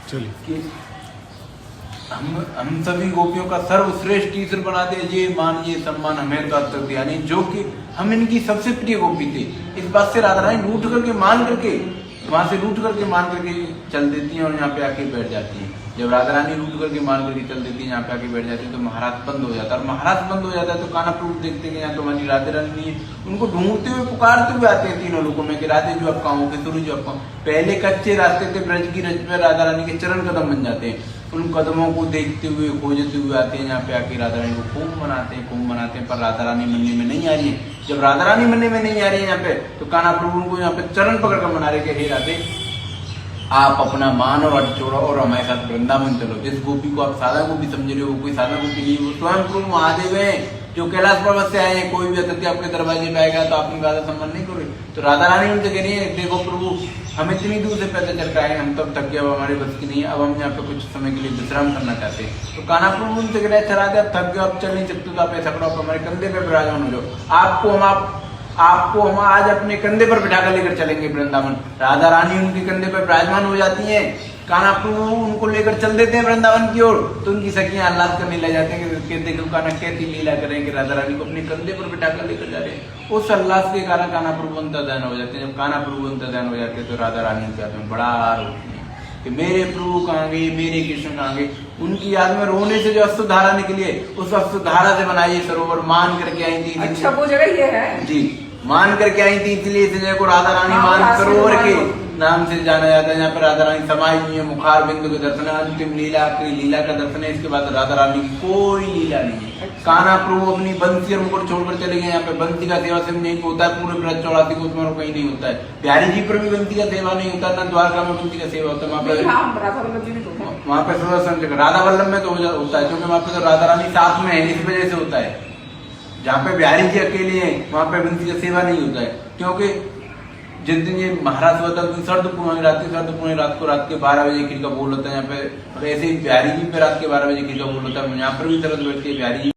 चलिए कि हम सभी गोपियों का सर्वश्रेष्ठ ईश्वर बनाते हैं, ये मान ये सम्मान हमें प्राप्त कर दिया, नहीं जो कि हम इनकी सबसे प्रिय गोपी थे। इस बात से राधा रानी रूठ करके मान करके वहां से रूठ करके मान करके चल देती हैं और यहाँ पे आके बैठ जाती हैं। जब राधा रानी रूठ करके मान करके चल देती है, यहाँ पे आके बैठ जाती है, तो महाराज बंद हो जाता है। और महाराज बंद हो जाता है तो काना प्रभु देखते हैं यहाँ तो हमारी राधा रानी है, उनको ढूंढते हुए पुकारते हुए आते हैं तीनों लोगों में कि राधे जो अब कहाँ हो, शुरू जो अब कहाँ। पहले कच्चे रास्ते थे ब्रज की रज में, राधा रानी के चरण कदम बन जाते हैं। उन कदमों को देखते हुए खोजते हुए आते हैं यहाँ पे आके राधा रानी को खूब मनाते हैं, पर राधा रानी मनने में नहीं आ रही है। जब राधा रानी मनने में नहीं आ रही है यहाँ पे, तो कान्हा प्रभु उनको यहाँ पे चरण पकड़ कर मना रहे कि हे राधे, आप अपना मान और हट छोड़ो और हमारे साथ वृंदावन चलो। जिस गोपी को आप सादा गोपी समझ रहे हो, वो कोई सादा गोपी नहीं, वो स्वयं प्रभु महादेव है जो कैलाश पर्वत से आए हैं। कोई भी अतिथि आपके दरवाजे पे आएगा तो आप उनका सम्मान नहीं करोगे। तो राधा रानी उनसे कह रही है, देखो प्रभु, हम इतनी दूर से पैदल चल के आए, हम तब थक गए, अब हमारे बस की नहीं है, अब हम यहाँ पे कुछ समय के लिए विश्राम करना चाहते हैं। तो कान्हा प्रभु उनसे कह रहे, अच्छा राधे, आप थक गए, आप चल नहीं सकते तो आप ऐसा करो, आप हमारे कंधे पे विराजमान हो जाओ, आपको हम आज अपने कंधे पर बिठाकर लेकर चलेंगे वृंदावन। राधा रानी उनके कंधे पर विराजमान हो जाती हैं, कान्हा प्रभु उनको लेकर चल देते हैं वृंदावन की ओर। तो उनकी सखियां आह्लाद करने लग जाते हैं कि देखो कान्हा कैसी लीला करेंगे, राधा रानी को अपने कंधे पर बिठाकर लेकर जा रहे हैं। उस आह्लाद के कारण कान्हा प्रभु अंतर्ध्यान हो जाते हैं। जब कान्हा प्रभु अंतर्ध्यान हो जाते हैं तो राधा रानी उनके हाथ में बड़ा हार होती है कि मेरे प्रभु कहाँ गए, मेरे कृष्ण कहाँ गए। उनकी याद में रोने से जो अश्रुधारा निकली है, उस अश्रुधारा से बनाई सरोवर मान करके आई थी। अच्छा, वो जगह ये है जी, मान करके आई थी, इसलिए इस जगह को राधा रानी मान सरोवर के नाम से जाना जाता है। यहाँ पर राधा रानी समाई हुई है, मुखार बिंदु के दर्शन है, अंतिम लीला आखिरी लीला का दर्शन है। इसके बाद राधा रानी की कोई लीला नहीं है। कान्हा प्रभु अपनी बंसी और मुकुट छोड़कर चले गए। यहाँ पे बंसी का सेवा सिर्फ नहीं होता है, पूरे ब्रज 84 को उसमें कहीं नहीं होता है। बिहारी जी पर भी बंसी का सेवा नहीं होता, ना द्वारका में बंसी का सेवा होता है। वहाँ पे सुदर्शन राधा वल्लभ में तो होता है, क्योंकि वहाँ पे तो राधा रानी साथ में है, इस वजह से होता है। जहाँ पे बिहारी जी अकेले हैं वहां पे बंसी का सेवा नहीं होता है, क्योंकि जिस दिन ये महाराज हुआ था उस दिन सर्द पूर्णिमा रात को रात के 12 बजे खिल का बोल होता है यहाँ पे। और ऐसे ही बिहारी जी पे रात के 12 बजे खिल का बोल होता है। यहाँ पर भी तरह बैठ के बिहारी जी